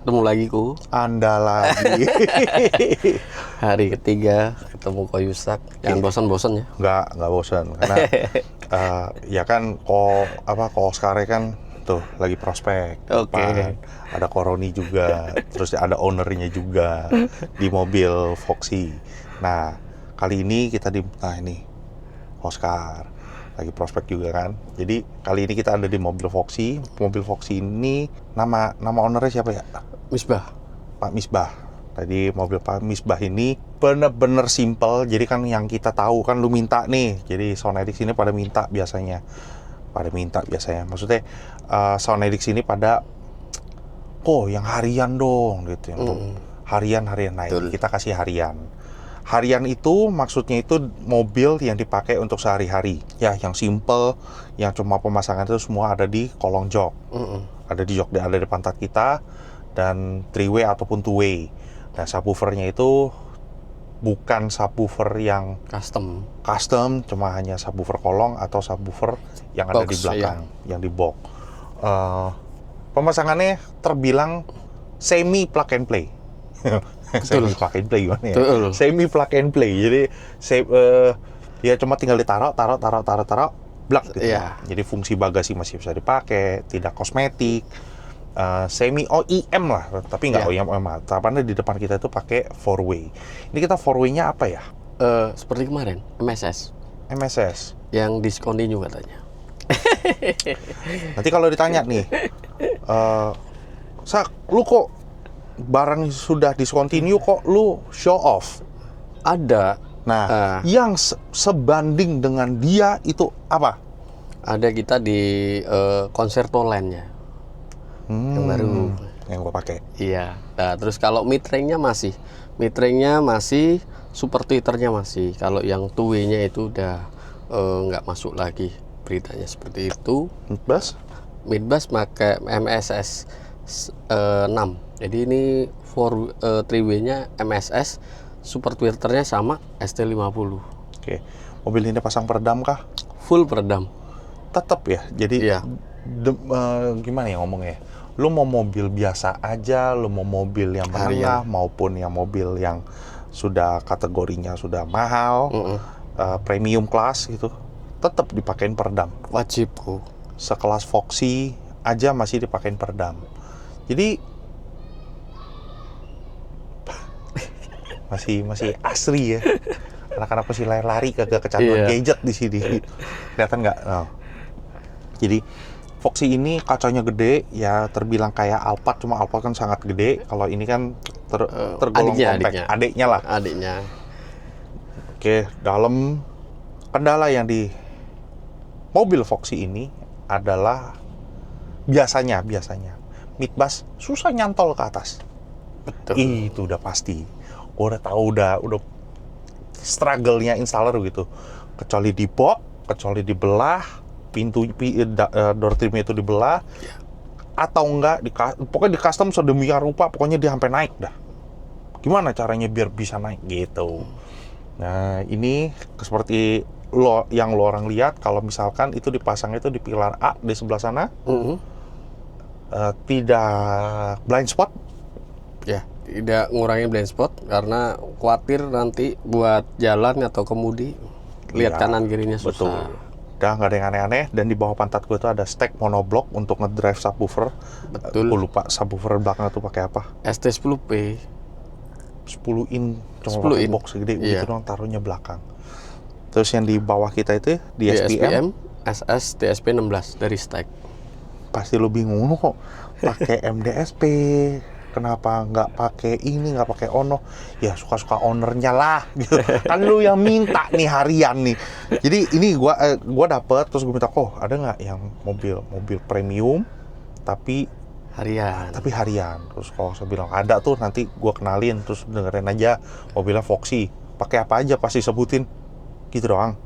ketemu lagi ku. Anda lagi. Hari ketiga ketemu Koyusak. Jangan bosan-bosan ya. Nggak bosan karena ya kan ko Oscar kan tuh lagi prospek. Oke. Depan. Ada Koroni juga, terus ada ownernya juga di mobil Foxy. Nah, kali ini kita ini Oscar lagi prospek juga kan. Jadi kali ini kita ada di mobil Foxy. Mobil Foxy ini nama ownernya siapa ya? Misbah. Pak Misbah. Tadi mobil Pak Misbah ini bener-bener simple. Jadi kan yang kita tahu kan lu minta nih. Jadi Soundedix ini pada minta biasanya. Maksudnya Soundedix ini pada yang harian dong gitu. Harian. Nah, ini kita kasih harian. Harian itu maksudnya itu mobil yang dipakai untuk sehari-hari. Ya, yang simple, yang cuma pemasangan itu semua ada di kolong jok. Ada di jok, ada di pantat kita, dan 3-way ataupun 2-way. Nah, subwoofernya itu bukan subwoofer yang custom, cuma hanya subwoofer kolong atau subwoofer yang ada di belakang, yang di box. Pemasangannya terbilang semi plug and play. Semi plug and play gimana ya? Semi plug and play. Jadi ya cuma tinggal ditaruh, blak gitu. Yeah. Jadi fungsi bagasi masih bisa dipakai, tidak kosmetik. Semi OEM lah, tapi nggak OEM amat. Tapannya di depan kita itu pakai 4-way. Ini kita 4-way-nya apa ya? Seperti kemarin, MSS. Yang discontinue katanya. Nanti kalau ditanya nih, Sak, lu kok barang sudah discontinue kok lu show off? Ada. Nah, yang sebanding dengan dia itu apa? Ada kita di Concerto Land-nya. Yang baru. Yang gua pakai. Iya. Nah, terus kalau mid-range-nya masih, super tweeternya masih. Kalau yang 2-way-nya itu udah nggak masuk lagi. Beritanya seperti itu. Midbass pakai MSS 6. Jadi ini 3-way-nya MSS, super tweeternya sama ST50. Oke. Mobil ini pasang peredam kah? Full peredam. Tetap ya. Jadi iya. Gimana ya ngomongnya? Lu mau mobil biasa aja, lu mau mobil yang menengah maupun yang mobil yang sudah kategorinya sudah mahal, premium class gitu, tetap dipakein peredam. Wajib kok. Sekelas Foxy aja masih dipakein peredam. Jadi masih asri ya. Anak-anak masih lari kagak kecanduan gadget di sini. Kelihatan nggak? Oh. Jadi Foxy ini kacanya gede, ya terbilang kayak Alphard, cuma Alphard kan sangat gede. Kalau ini kan tergolong compact. Adiknya. Oke, dalam kendala yang di mobil Foxy ini adalah biasanya midbass susah nyantol ke atas. Betul. Itu udah pasti. Gue udah tahu udah struggle-nya installer gitu. Kecuali di box, kecuali dibelah, door trimnya itu dibelah, atau enggak pokoknya di custom sedemikian rupa, pokoknya dia sampai naik dah. Gimana caranya biar bisa naik gitu. Nah, ini seperti yang lo orang lihat, kalau misalkan itu dipasang itu di pilar A di sebelah sana, tidak blind spot. Ya, tidak ngurangi blind spot karena khawatir nanti buat jalan atau kemudi lihat kanan kirinya susah. Betul. Udah nggak ada yang aneh-aneh, dan di bawah pantat gue itu ada stack monoblock untuk ngedrive subwoofer. Betul. Gue lupa subwoofer belakang itu pakai apa. ST10P 10 in, cuma pakai box segede gitu doang, taruhnya belakang. Terus yang di bawah kita itu di SPM SS TSP16 dari stack. Pasti lo bingung kok pakai MDSP, kenapa nggak pakai ini, nggak pakai Ono? Ya suka-suka ownernya lah gitu. Kan lu yang minta nih harian nih. Jadi ini gua dapet, terus gue minta, ada nggak yang mobil premium tapi harian. Terus kalau saya bilang ada tuh, nanti gua kenalin, terus dengerin aja mobilnya Foxy. Pakai apa aja pasti sebutin. Gitu doang.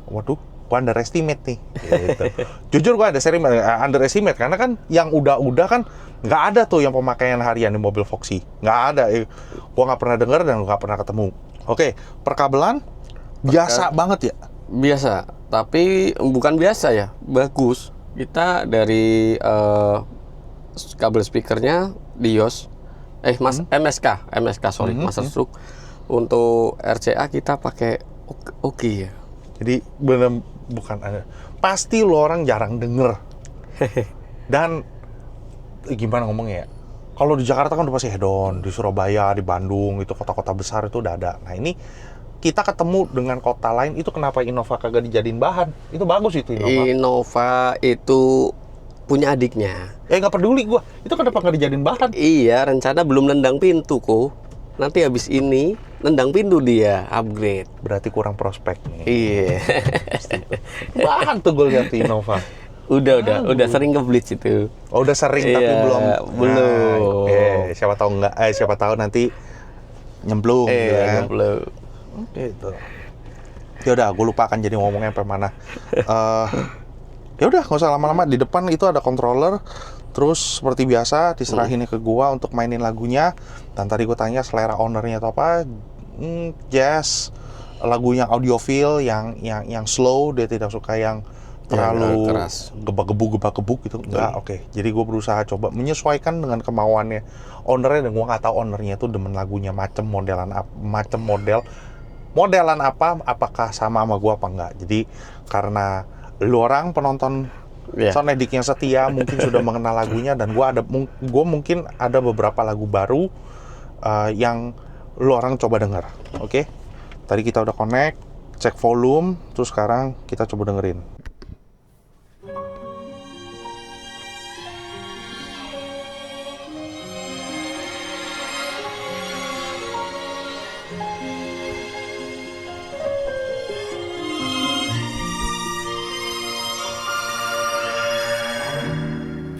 Waduh, gua underestimate nih. Gitu. Jujur gua underestimate karena kan yang udah kan nggak ada tuh yang pemakaian harian di mobil Foxy. Nggak ada. Gua nggak pernah dengar dan nggak pernah ketemu. Oke, perkabelan biasa banget ya? Biasa, tapi bukan biasa ya, bagus. Kita dari kabel speakernya Dios MSK sorry, Master Stroke. Untuk RCA kita pakai Oki ya. Jadi bener bukan ada. Pasti lo orang jarang denger. Dan gimana ngomongnya ya? Kalau di Jakarta kan udah pasti hedon, di Surabaya, di Bandung, itu kota-kota besar itu udah ada. Nah ini kita ketemu dengan kota lain, itu kenapa Innova kagak dijadiin bahan? Itu bagus itu Innova. Innova itu punya adiknya. Nggak peduli gua, itu kenapa nggak dijadiin bahan? Iya, rencana belum nendang pintu kok. Nanti habis ini nendang pintu dia, upgrade. Berarti kurang prospek nih. Iya. Bahan tuh gue lihat di Innova. Udah sering ke Blitz itu. Oh, udah sering tapi Iya, belum. belum. Siapa tahu enggak, siapa tahu nanti nyemplung gitu kan. Nyemplung. Gitu. Ya udah, gue lupa kan jadi ngomongnya sampai mana. Ya udah, nggak usah lama-lama. Di depan itu ada controller. Terus seperti biasa diserahin ke gua untuk mainin lagunya. Dan tadi gue tanya selera ownernya atau apa. Jazz, lagunya audiophile yang slow, dia tidak suka yang terlalu keras, gebak-gebuk gitu. Enggak, oke. Jadi gue berusaha coba menyesuaikan dengan kemauannya ownernya, dan gue nggak tahu ownernya itu demen lagunya macam modelan apa, apakah sama gue apa enggak. Jadi karena lu orang penonton Sonedik yang setia mungkin sudah mengenal lagunya, dan gue mungkin ada beberapa lagu baru yang lu orang coba dengar. Oke? Tadi kita udah connect, cek volume, terus sekarang kita coba dengerin.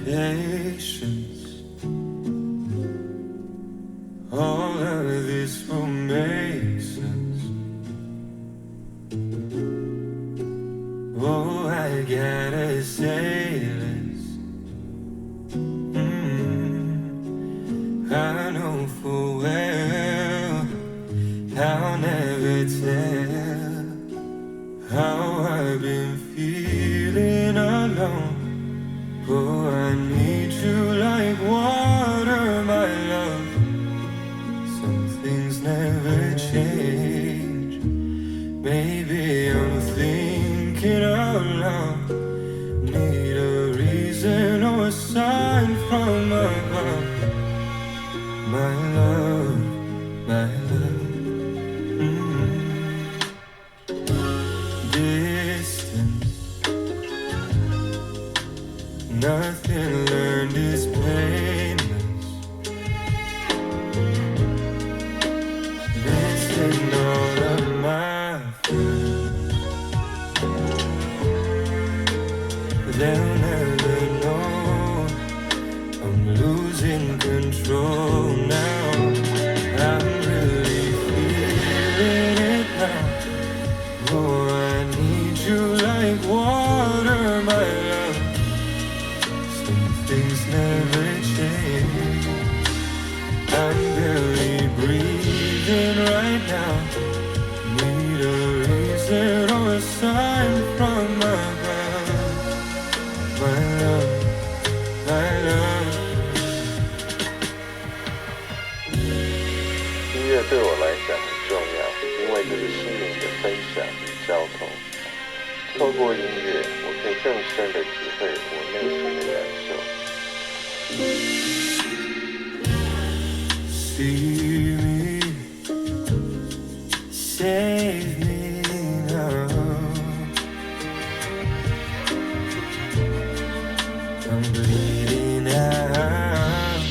Patience, all of this will make sense. Oh, I gotta say this. I know full well I'll never tell how I've been feeling alone. Oh, I need you like water, my love. Some things never change. Maybe I'm thinking out loud. Need a reason or a sign from above. My love, my love. Distance. Nothing learned is painless. Missing all of my friends. They'll never know I'm losing control now. I'm really feeling it now. Oh, I need you like water, my love. Things never change. I'm barely breathing right now. Need a reason or a sign from above. My love, my love. 音乐对我来讲很重要，因为这是心灵的分享与交通。透过音乐，我可以更深地体会我内心的感受。See me, save me now. I'm bleeding out.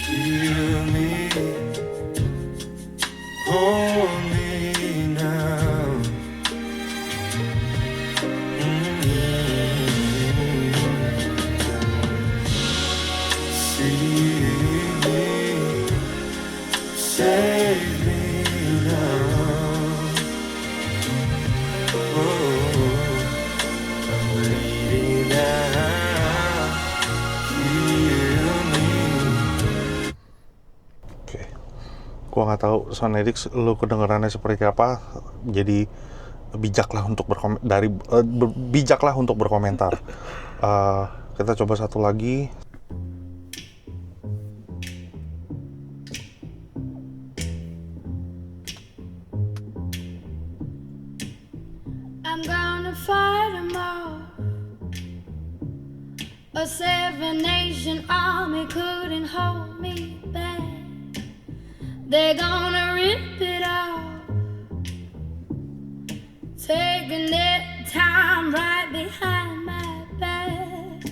Feel me, hold me now. See me, save me now. Oh, I'm bleeding out. Heal me. Oke. Gua nggak tahu Sonedix lu kedengarannya seperti apa. Jadi bijaklah untuk bijaklah untuk berkomentar. Kita coba satu lagi. The Seven Nation Army couldn't hold me back. They're gonna rip it off, taking their time right behind my back.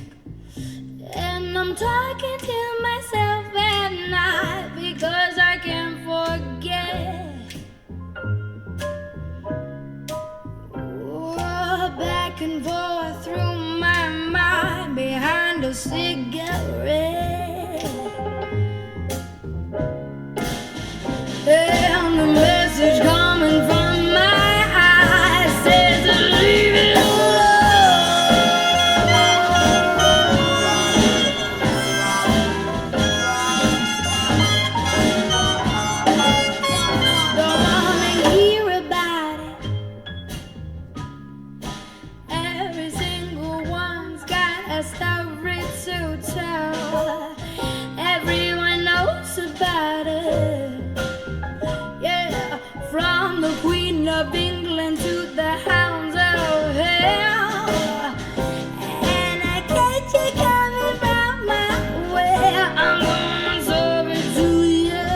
And I'm talking to myself at night because I can't forget. Back and forth through my mind behind a cigarette. And the message coming from my eyes says leave it don't wanna hear about it. Every single one's got a story to tell. Everyone knows about it. Yeah, from the Queen of England to the hounds of hell. And I catch you coming from my way. I'm gonna serve it to you.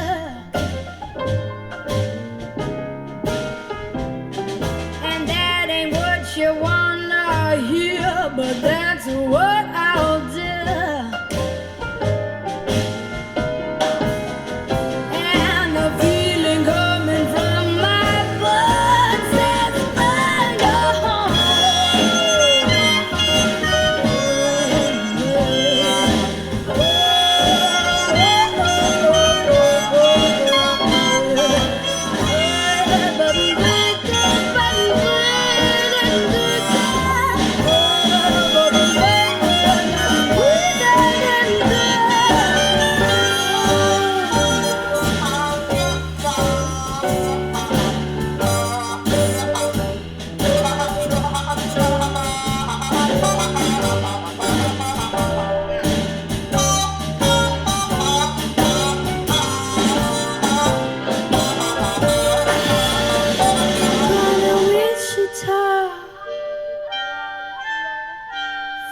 And that ain't what you wanna hear, but that's what I'll do. And the feeling coming from my blood says find a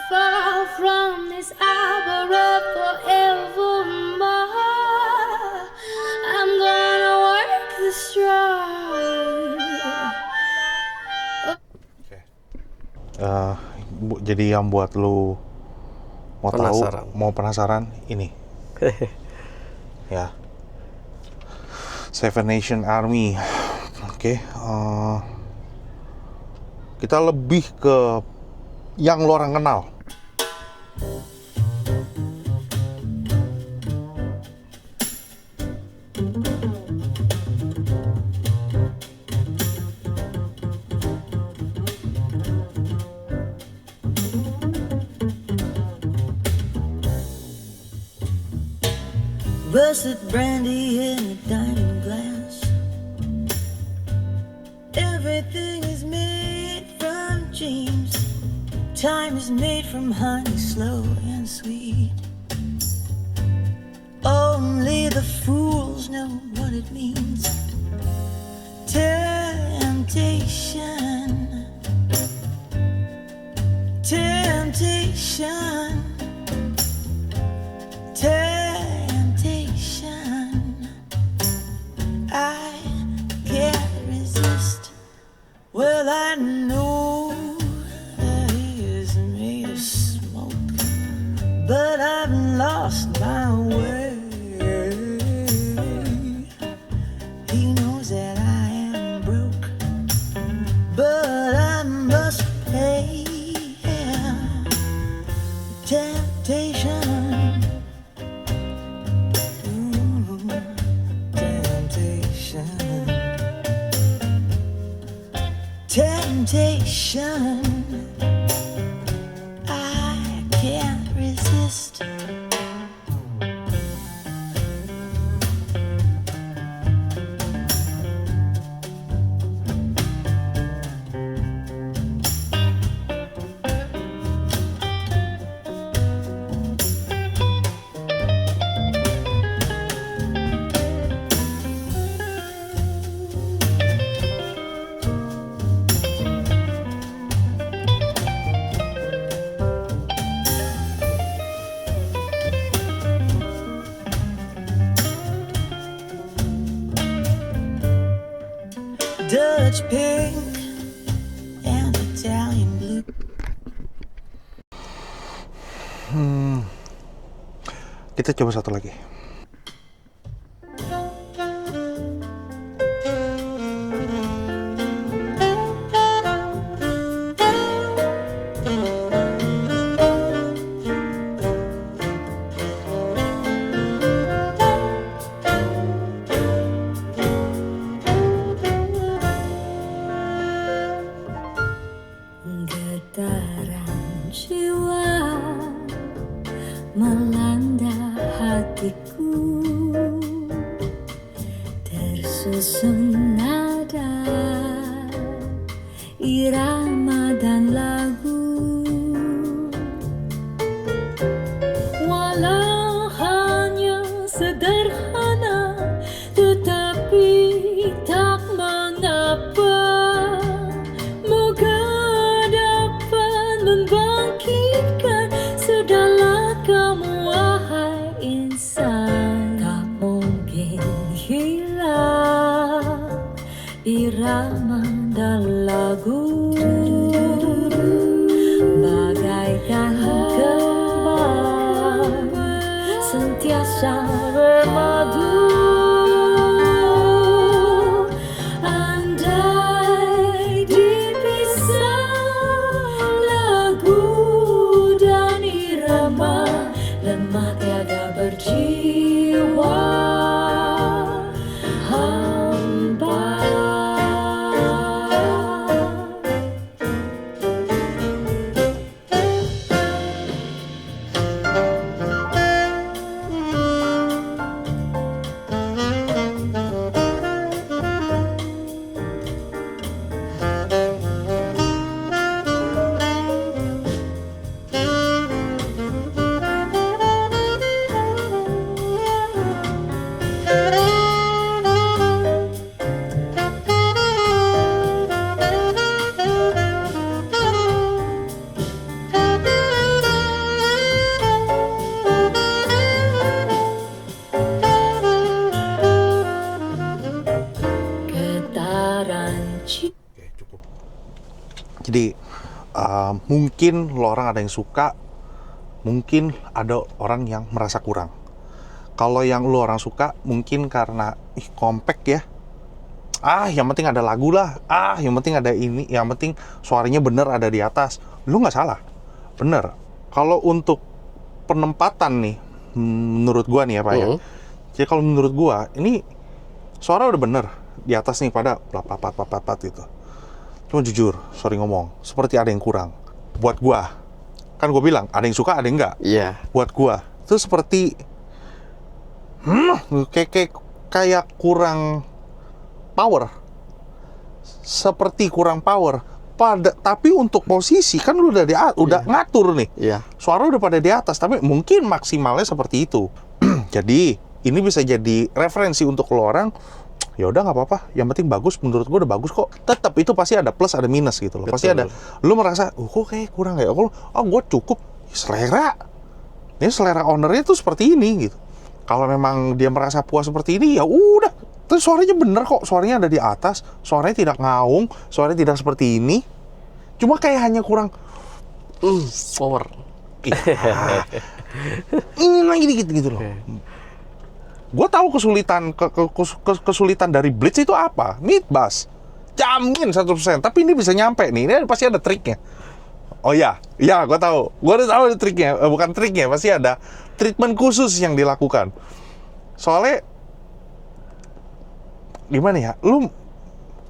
far from this arbor of forevermore. I'm gonna work the straw. Jadi yang buat lu mau Penasaran. tahu, mau penasaran ini. Ya. Seven Nation Army. Oke, kita lebih ke yang lu orang kenal. Russet brandy in a diamond glass. Everything is made from dreams. Time is made from honey, slow and sweet. Only the fools know what it means. Temptation, temptation, temptation. I can't resist. Well, I know that he is made of smoke, but I've lost my way. He knows that I am broke, but I must pay. Temptation, ooh, temptation, temptation. I can't resist. Dutch pink and Italian blue. Kita coba satu lagi. Getaran jiwa melanda hatiku, tersusun nada, irama dan lagu. Walau hanya sederhana, tetapi tak mengapa. Moga dapat membangkitkan segala kamu, wahai insan. Tak mungkin hilang irama dan lagu, bagaikan kembang sentiasa bermadu. Andai dipisah lagu dan irama, lemah tiada berjiwa hamba. Getaran cinta. Jadi mungkin lo orang ada yang suka, mungkin ada orang yang merasa kurang. Kalau yang lo orang suka mungkin karena compact ya. Yang penting ada lagu lah. Yang penting ada ini, yang penting suaranya bener ada di atas. Lu nggak salah, bener. Kalau untuk penempatan nih, menurut gua nih ya Pak ya. Jadi kalau menurut gua ini suara udah bener di atas nih pada plat gitu. Cuma jujur, sorry ngomong, seperti ada yang kurang. Buat gua, kan gua bilang ada yang suka, ada yang enggak. Iya. Buat gua, itu seperti kayak kurang power. Seperti kurang power. Tapi untuk posisi kan lu udah ngatur nih. Iya. Suara udah pada di atas, tapi mungkin maksimalnya seperti itu. Jadi ini bisa jadi referensi untuk lo orang. Ya udah nggak apa-apa, yang penting bagus. Menurut gue udah bagus kok. Tetap itu pasti ada plus ada minus gitu loh. Pasti ada. Lu merasa, kok kayak kurang ya? Gue cukup. Selera. Ini selera ownernya tuh seperti ini gitu. Kalau memang dia merasa puas seperti ini, ya udah. Terus suaranya bener kok. Suaranya ada di atas. Suaranya tidak ngaung. Suaranya tidak seperti ini. Cuma kayak hanya kurang Power. Ini lagi dikit gitu loh. Gue tahu kesulitan dari Blitz itu apa? Mid bass. Jamin 100%. Tapi ini bisa nyampe nih. Ini pasti ada triknya. Oh iya, gue tahu. Gue udah tahu ada triknya. Bukan triknya, pasti ada treatment khusus yang dilakukan. Soalnya gimana ya? Gue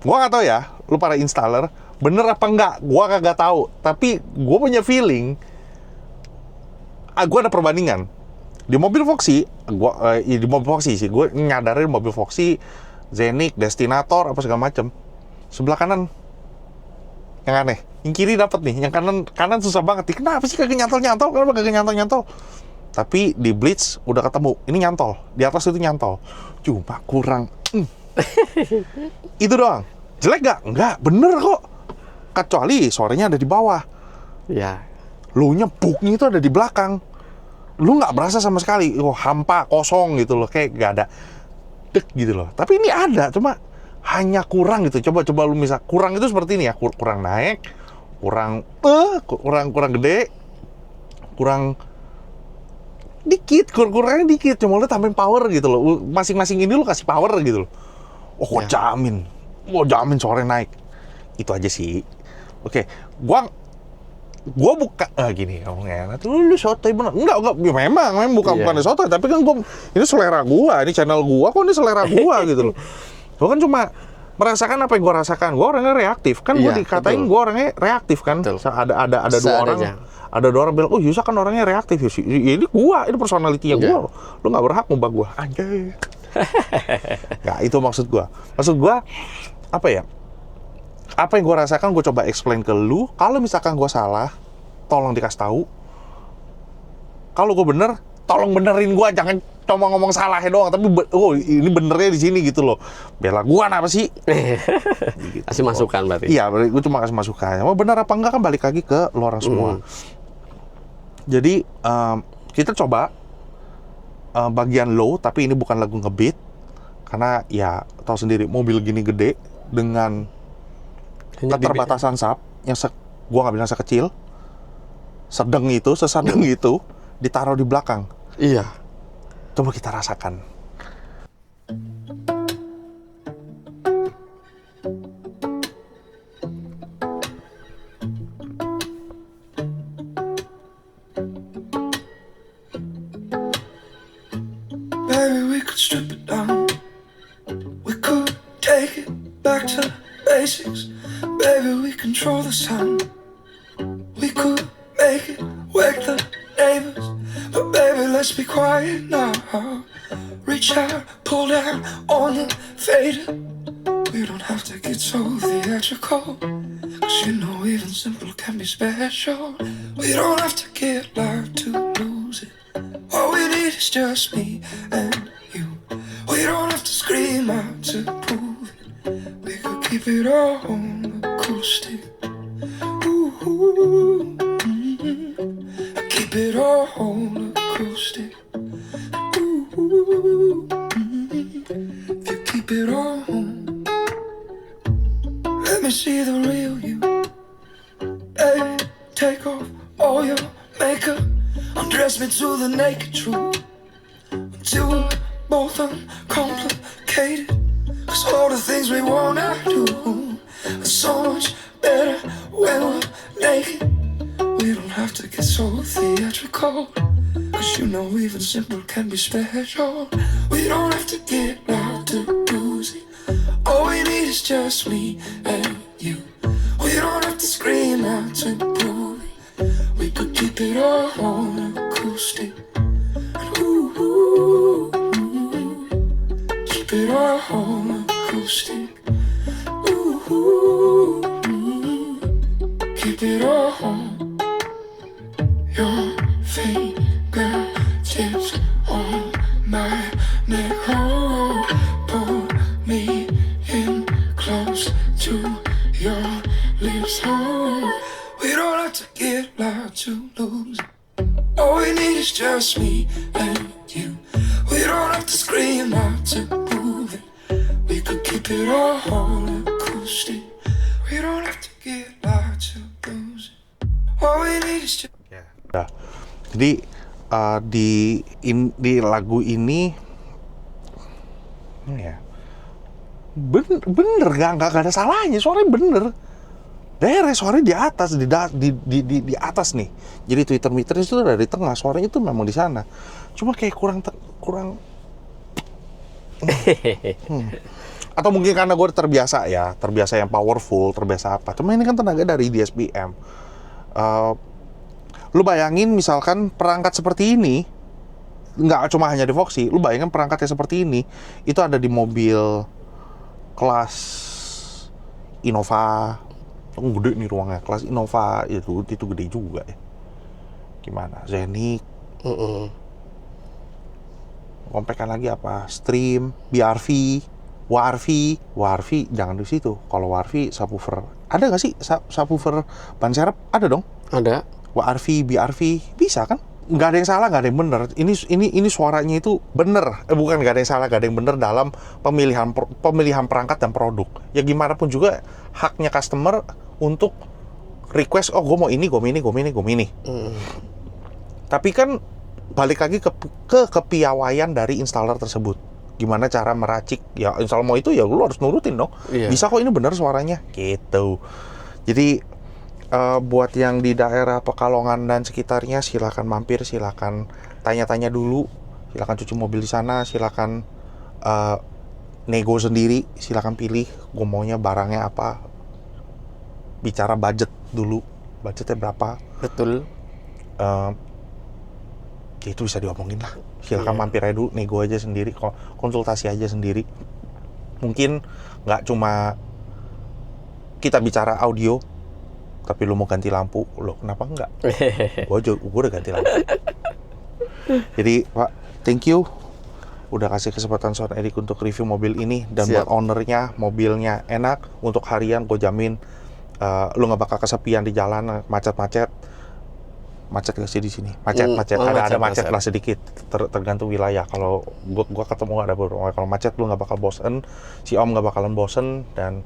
nggak tahu ya. Lu para installer bener apa enggak? Gue kagak tahu. Tapi gue punya feeling. Gue ada perbandingan. Di mobil Foxy, gue nyadarin mobil Foxy, Zenik, Destinator, apa segala macem. Sebelah kanan yang aneh, yang kiri dapat nih, yang kanan susah banget nih. Kenapa sih kagak nyantol? Kenapa kagak nyantol? Tapi di Blitz udah ketemu, ini nyantol, di atas itu nyantol, cuma kurang. Itu doang. Jelek gak? Enggak, bener kok. Kecuali suaranya ada di bawah. Iya. Lu-nya buknya itu ada di belakang. Lu nggak berasa sama sekali, hampa, kosong gitu loh, kayak nggak ada dek gitu loh. Tapi ini ada, cuma hanya kurang gitu. Coba lu misal kurang itu seperti ini ya, kurang naik, kurang gede, kurang dikit, kurangnya dikit. Cuma lu tambahin power gitu loh. Masing-masing ini lu kasih power gitu loh. Oh, gua jamin sore naik. Itu aja sih. Oke, gua buka gini ngomongnya. Lu sotoy bener. Enggak, ya memang bukan sotoy, tapi kan gua ini selera gua, ini channel gua kok, ini selera gua gitu loh. Gua kan cuma merasakan apa yang gua rasakan. Gua orangnya reaktif. Kan gua dikatain betul. gua orangnya reaktif kan. Betul. Ada dua orang. Ada dua orang bilang, "Oh, Yusa kan orangnya reaktif." Ya, ini gua, ini personality-nya gua. Lu enggak berhak ngubah gua. Anjay. Nggak, itu maksud gua. Maksud gua apa ya? Apa yang gua rasakan gua coba explain ke lu. Kalau misalkan gua salah, tolong dikasih tahu. Kalau gua bener, tolong benerin gua, jangan cuma ngomong salahnya doang, tapi ini benernya di sini gitu loh. Bela gua apa sih? Gitu. Kasih masukan berarti. Iya, gua cuma kasih masukan. Mau benar apa enggak kan balik lagi ke lu orang semua. Jadi kita coba bagian low, tapi ini bukan lagu ngebeat, karena ya tahu sendiri mobil gini gede dengan keterbatasan sub yang gua nggak bilang sekecil, sesedang itu ditaruh di belakang. Iya. Coba kita rasakan. Baby, we could strip it down. We could take it back to basics. Baby, we control the sound. We could make it wake the neighbors. But baby, let's be quiet now. Reach out, pull down on the fader. We don't have to get so theatrical, 'cause you know even simple can be special. We don't have to get loud to lose it. All we need is just me and you. We don't have to scream out to prove it. We could keep it all on acoustic. Ooh, keep it all on acoustic. Ooh, if you keep it all on, let me see the real you. Hey, take off all your makeup, undress me to the naked truth, until we're both uncomplicated. 'Cause all the things we wanna do are so much better when we're naked. We don't have to get so theatrical, 'cause you know even simple can be special. We don't have to get loud to lose it. All we need is just me and you. We don't have to scream out to prove it. We could keep it all on acoustic. Ooh, keep it all on acoustic. Ooh, keep it all on. Your fingertips on my neck. Oh, pull me in close to your lips. Oh, we don't have to get loud to lose it. All we need is just me and you. We don't have to scream out to prove it. We could keep it all on acoustic. We don't have to get loud to lose it. All we need is just... Nah, jadi di lagu ini ya bener nggak ada salahnya, suaranya bener. Beres, suaranya di atas, di atas nih. Jadi Twitter itu ada di tengah, suaranya itu memang di sana. Cuma kayak kurang. Atau mungkin karena gue terbiasa yang powerful, terbiasa apa. Cuma ini kan tenaga dari DSPM. Lu bayangin misalkan perangkat seperti ini, nggak cuma hanya di Voxy, lu bayangin perangkatnya seperti ini, itu ada di mobil kelas Innova. Gede nih ruangnya, kelas Innova itu gede juga ya. Gimana? Zenith. Kompekan lagi apa? Stream, BRV, Warvi, jangan di situ. Kalau Warvi subwoofer, ada nggak sih subwoofer ban serep? Ada dong. Ada. Warvi, BRV, bisa kan? nggak ada yang salah, nggak ada yang benar. Ini suaranya itu benar. Bukan nggak ada yang salah, nggak ada yang benar dalam pemilihan perangkat dan produk. Ya gimana pun juga haknya customer untuk request, oh gue mau ini, gue ini. Tapi kan balik lagi ke kepiawaian dari installer tersebut. Gimana cara meracik? Ya installer mau itu ya lu harus nurutin dong. Iya. Bisa kok ini benar suaranya, gitu. Jadi buat yang di daerah Pekalongan dan sekitarnya, silakan mampir, silakan tanya-tanya dulu, silakan cuci mobil di sana, silakan nego sendiri, silakan pilih gue maunya barangnya apa, bicara budget dulu, budgetnya berapa. Betul. Ya itu bisa diomongin lah, silakan mampir aja dulu, nego aja sendiri, konsultasi aja sendiri. Mungkin nggak cuma kita bicara audio, tapi lu mau ganti lampu, lo kenapa enggak? Gua udah ganti lampu. Jadi Pak, thank you udah kasih kesempatan Sound Edik untuk review mobil ini. Dan buat ownernya, mobilnya enak, untuk harian gue jamin lu nggak bakal kesepian di jalan, macet gak sih di sini? Macet. Ada macet lah sedikit, tergantung wilayah. Kalau gua ketemu ada beberapa, kalau macet lu nggak bakal bosen, si Om nggak bakalan bosen. Dan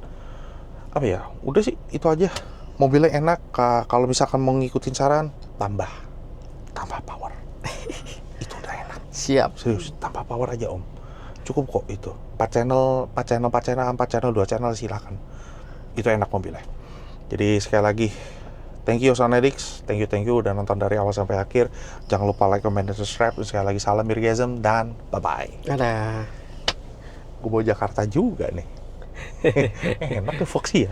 apa ya, udah sih itu aja. Mobilnya enak, kalau misalkan mau ngikutin saran, tambah power. Itu udah enak. Siap. Serius, tambah power aja Om. Cukup kok itu. 4 channel, 2 channel silakan. Itu enak mobilnya. Jadi sekali lagi, thank you Sound Addicts, thank you udah nonton dari awal sampai akhir. Jangan lupa like, comment, dan subscribe. Sekali lagi salam Mirgasm dan bye-bye. Dadah. Gue bawa Jakarta juga nih. Enak tuh Foxy ya.